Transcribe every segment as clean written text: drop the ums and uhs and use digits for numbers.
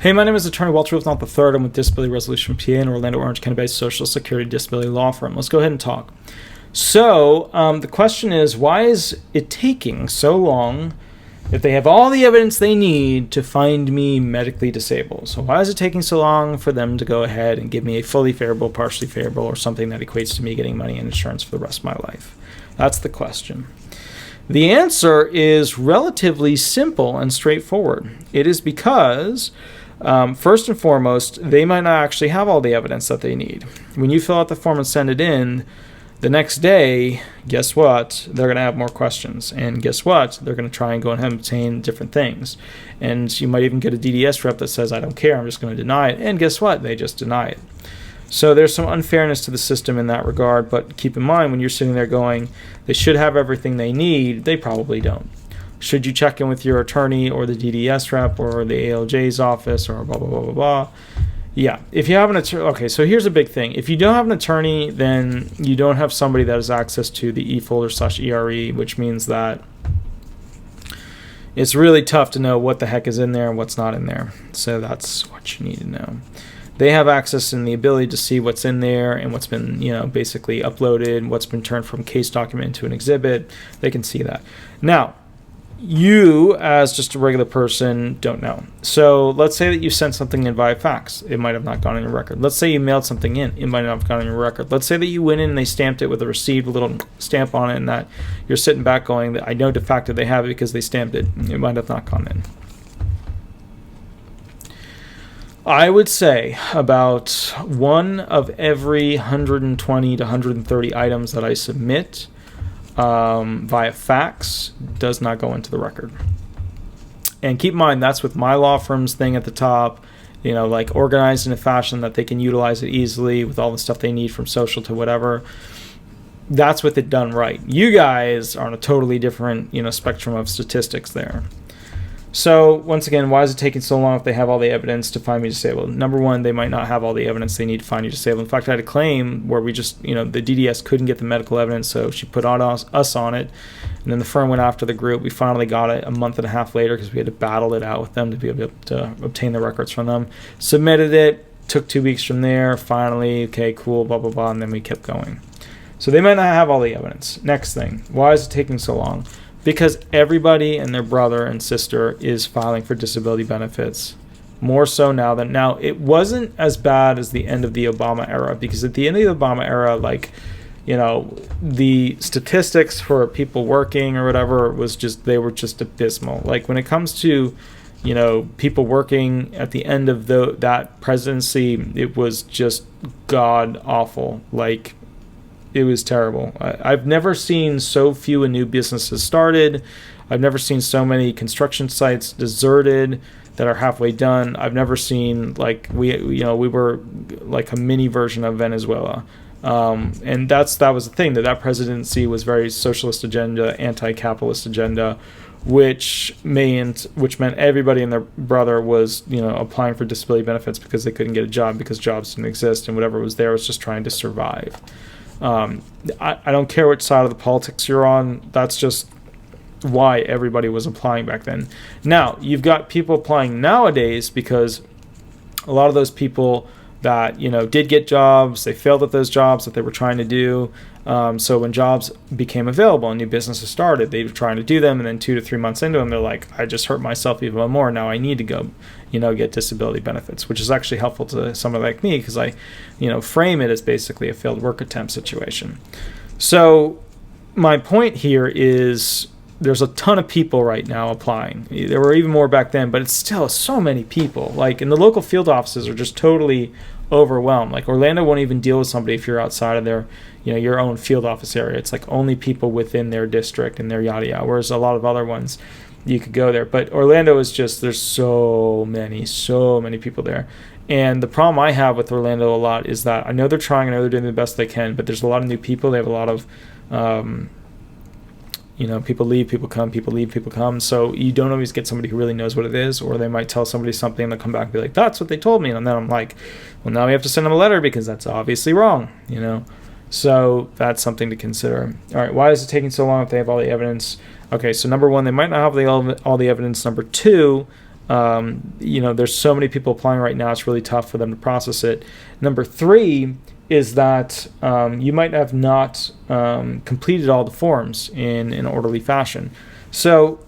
Hey, my name is Attorney Walter Rudolph Hnot III. I'm with Disability Resolution PA, an Orlando, Orange County-based Social Security disability law firm. Let's go ahead and talk. So the question is, why is it taking so long if they have all the evidence they need to find me medically disabled? So why is it taking so long for them to go ahead and give me a fully favorable, partially favorable, or something that equates to me getting money and insurance for the rest of my life? That's the question. The answer is relatively simple and straightforward. It is because first and foremost, they might not actually have all the evidence that they need. When you fill out the form and send it in, the next day, guess what? They're going to have more questions. And guess what? They're going to try and go ahead and obtain different things. And you might even get a DDS rep that says, I don't care, I'm just going to deny it. And guess what? They just deny it. So there's some unfairness to the system in that regard. But keep in mind, when you're sitting there going, they should have everything they need, they probably don't. Should you check in with your attorney or the DDS rep or the ALJ's office or blah, blah, blah, blah, blah? Yeah. If you have an attorney, okay, so here's a big thing. If you don't have an attorney, then you don't have somebody that has access to the e-folder/ERE, which means that it's really tough to know what the heck is in there and what's not in there. So that's what you need to know. They have access and the ability to see what's in there and what's been, basically uploaded, what's been turned from case document into an exhibit. They can see that. Now, you, as just a regular person, don't know. So let's say that you sent something in via fax. It might have not gone on your record. Let's say you mailed something in. It might not have gone on your record. Let's say that you went in and they stamped it with a receipt, a little stamp on it, and that you're sitting back going, I know de facto they have it because they stamped it. It might have not gone in. I would say about one of every 120 to 130 items that I submit via fax does not go into the record. And keep in mind, that's with my law firm's thing at the top, like organized in a fashion that they can utilize it easily with all the stuff they need from social to whatever. That's with it done right. You guys are on a totally different, spectrum of statistics there. So once again, why is it taking so long if they have all the evidence to find me disabled? Number one, they might not have all the evidence they need to find you disabled. In fact, I had a claim where we just, the DDS couldn't get the medical evidence, so she put on us on it. And then the firm went after the group. We finally got it a month and a half later because we had to battle it out with them to be able to obtain the records from them. Submitted it, took 2 weeks from there. Finally, okay, cool, blah, blah, blah, and then we kept going. So they might not have all the evidence. Next thing, why is it taking so long? Because everybody and their brother and sister is filing for disability benefits. More so now than now. It wasn't as bad as the end of the Obama era, because at the end of the Obama era, the statistics for people working or whatever they were just abysmal. Like when it comes to, people working at the end of that presidency, it was just god awful. Like, it was terrible. I've never seen so few new businesses started. I've never seen so many construction sites deserted that are halfway done. I've never seen we were like a mini version of Venezuela. And that was the thing, that presidency was very socialist agenda, anti-capitalist agenda, which meant everybody and their brother was applying for disability benefits because they couldn't get a job because jobs didn't exist, and whatever was there was just trying to survive. I don't care which side of the politics you're on. That's just why everybody was applying back then. Now, you've got people applying nowadays because a lot of those people that, did get jobs, they failed at those jobs that they were trying to do. So when jobs became available and new businesses started, they were trying to do them, and then 2 to 3 months into them, they're like, I just hurt myself even more. Now I need to go, get disability benefits, which is actually helpful to someone like me because I, frame it as basically a failed work attempt situation. So my point here is there's a ton of people right now applying. There were even more back then, but it's still so many people. And the local field offices are just totally overwhelmed. Like Orlando won't even deal with somebody if you're outside of their, your own field office area. It's like only people within their district and their yada yada. Whereas a lot of other ones, you could go there. But Orlando is just, there's so many people there. And the problem I have with Orlando a lot is that I know they're trying, I know they're doing the best they can, but there's a lot of new people. They have a lot of, people leave, people come, people leave, people come. So you don't always get somebody who really knows what it is, or they might tell somebody something and they'll come back and be like, that's what they told me. And then I'm like, well, now we have to send them a letter because that's obviously wrong, So that's something to consider. All right, why is it taking so long if they have all the evidence? Okay, so number one, they might not have all the evidence. Number two, There's so many people applying right now, it's really tough for them to process it. Number 3 is that you might have not completed all the forms in an orderly fashion. So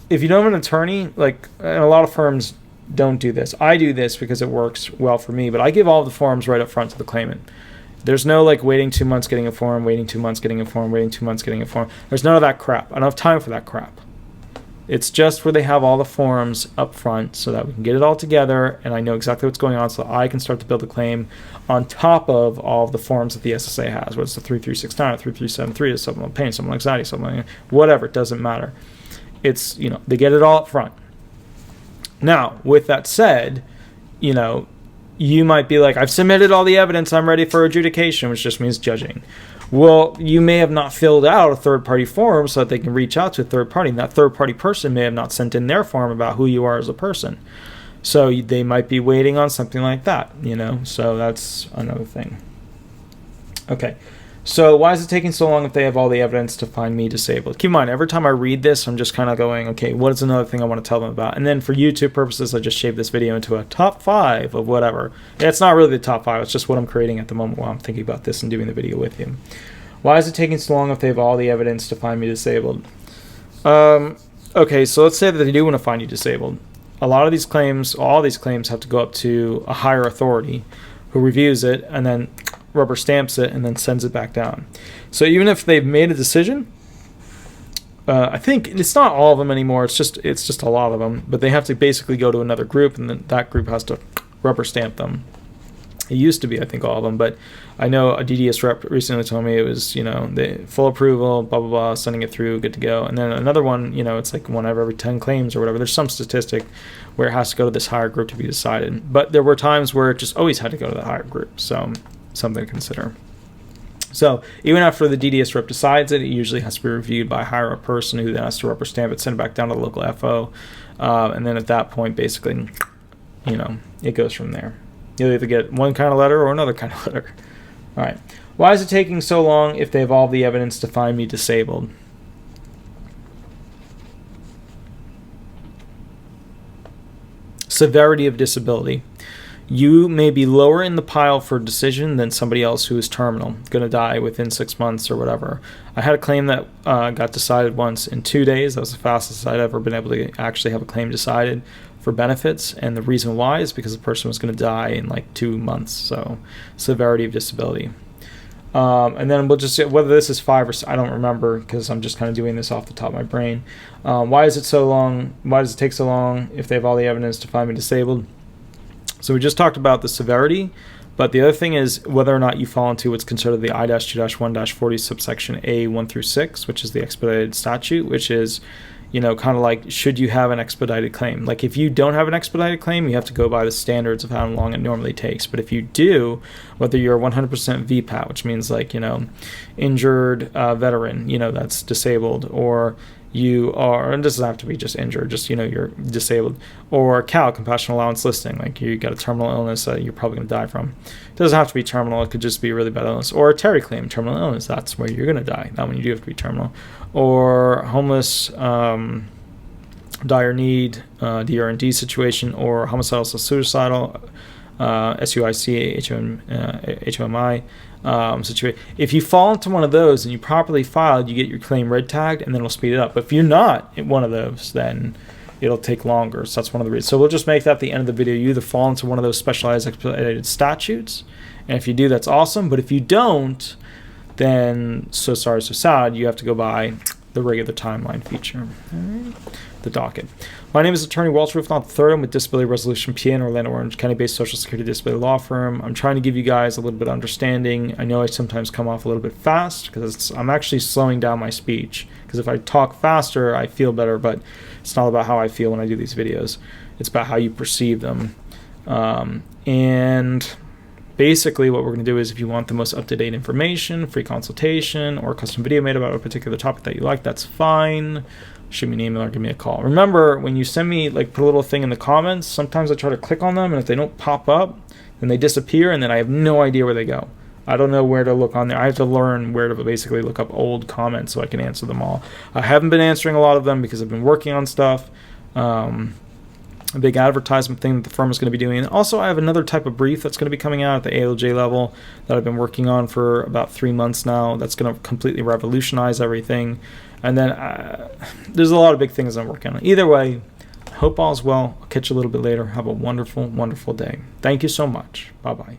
if you don't have an attorney, and a lot of firms don't do this. I do this because it works well for me, but I give all the forms right up front to the claimant. There's no waiting 2 months getting a form, waiting 2 months getting a form, waiting 2 months getting a form. There's none of that crap. I don't have time for that crap. It's just where they have all the forms up front so that we can get it all together and I know exactly what's going on so I can start to build a claim on top of all of the forms that the SSA has, whether it's the 3369 or 3373, the supplemental pain, supplemental anxiety, supplemental, whatever, it doesn't matter. It's, they get it all up front. Now, with that said, you might be like, I've submitted all the evidence, I'm ready for adjudication, which just means judging. Well, you may have not filled out a third-party form so that they can reach out to a third party, and that third-party person may have not sent in their form about who you are as a person. So they might be waiting on something like that, so that's another thing. Okay, so why is it taking so long if they have all the evidence to find me disabled? Keep in mind, every time I read this, I'm just kind of going, okay, what is another thing I want to tell them about? And then for YouTube purposes, I just shaved this video into a top 5 of whatever. It's not really the top 5, it's just what I'm creating at the moment while I'm thinking about this and doing the video with you. Why is it taking so long if they have all the evidence to find me disabled? Okay, so let's say that they do want to find you disabled. A lot of these claims, all these claims have to go up to a higher authority who reviews it and then rubber stamps it and then sends it back down. So even if they've made a decision, I think it's not all of them anymore, it's just a lot of them, but they have to basically go to another group and then that group has to rubber stamp them. It used to be, I think, all of them, but I know a DDS rep recently told me it was, the full approval, blah, blah, blah, sending it through, good to go. And then another one, it's like 1 out of every 10 claims or whatever. There's some statistic where it has to go to this higher group to be decided. But there were times where it just always had to go to the higher group, so something to consider. So even after the DDS rep decides it, it usually has to be reviewed by a higher up person who then has to rubber stamp it, send it back down to the local FO, and then at that point, basically, it goes from there. You'll either get one kind of letter or another kind of letter. All right. Why is it taking so long if they have all the evidence to find me disabled? Severity of disability. You may be lower in the pile for decision than somebody else who is terminal, going to die within 6 months or whatever. I had a claim that got decided once in 2 days. That was the fastest I'd ever been able to actually have a claim decided for benefits, and the reason why is because the person was going to die in 2 months. So severity of disability. And then we'll just see whether this is 5 or 6, I don't remember because I'm just kind of doing this off the top of my brain. Why is it so long? Why does it take so long if they have all the evidence to find me disabled? So we just talked about the severity, but the other thing is whether or not you fall into what's considered the I-2-1-40 subsection A 1 through 6, which is the expedited statute, which is, kind of like, should you have an expedited claim? Like if you don't have an expedited claim, you have to go by the standards of how long it normally takes. But if you do, whether you're 100% VPAT, which means injured veteran, that's disabled, or you are, and it doesn't have to be just injured, just, you're disabled, or CAL, compassionate allowance listing, like you got a terminal illness that you're probably going to die from. It doesn't have to be terminal, it could just be a really bad illness, or a Terry claim, terminal illness, that's where you're going to die, not when you do have to be terminal, or homeless, dire need, DR&D situation, or homicidal suicidal, SUIC, HMI situation. If you fall into one of those and you properly filed, you get your claim red tagged and then it'll speed it up. But if you're not in one of those, then it'll take longer. So that's one of the reasons. So we'll just make that the end of the video. You either fall into one of those specialized expedited statutes, and if you do, that's awesome. But if you don't, then so sorry, so sad, you have to go by the regular timeline feature. All right. The docket. My name is Attorney Walter Rudolph Hnot III. I'm with Disability Resolution PA, an Orlando Orange County-based Social Security disability law firm. I'm trying to give you guys a little bit of understanding. I know I sometimes come off a little bit fast because I'm actually slowing down my speech, because if I talk faster, I feel better, but it's not about how I feel when I do these videos. It's about how you perceive them. And basically what we're going to do is, if you want the most up-to-date information, free consultation, or a custom video made about a particular topic that you like, that's fine. Shoot me an email or give me a call. Remember, when you send me, put a little thing in the comments, sometimes I try to click on them, and if they don't pop up, then they disappear, and then I have no idea where they go. I don't know where to look on there. I have to learn where to basically look up old comments so I can answer them all. I haven't been answering a lot of them because I've been working on stuff. a big advertisement thing that the firm is going to be doing. And also, I have another type of brief that's going to be coming out at the ALJ level that I've been working on for about 3 months now. That's going to completely revolutionize everything. And then there's a lot of big things I'm working on. Either way, I hope all's well. I'll catch you a little bit later. Have a wonderful, wonderful day. Thank you so much. Bye-bye.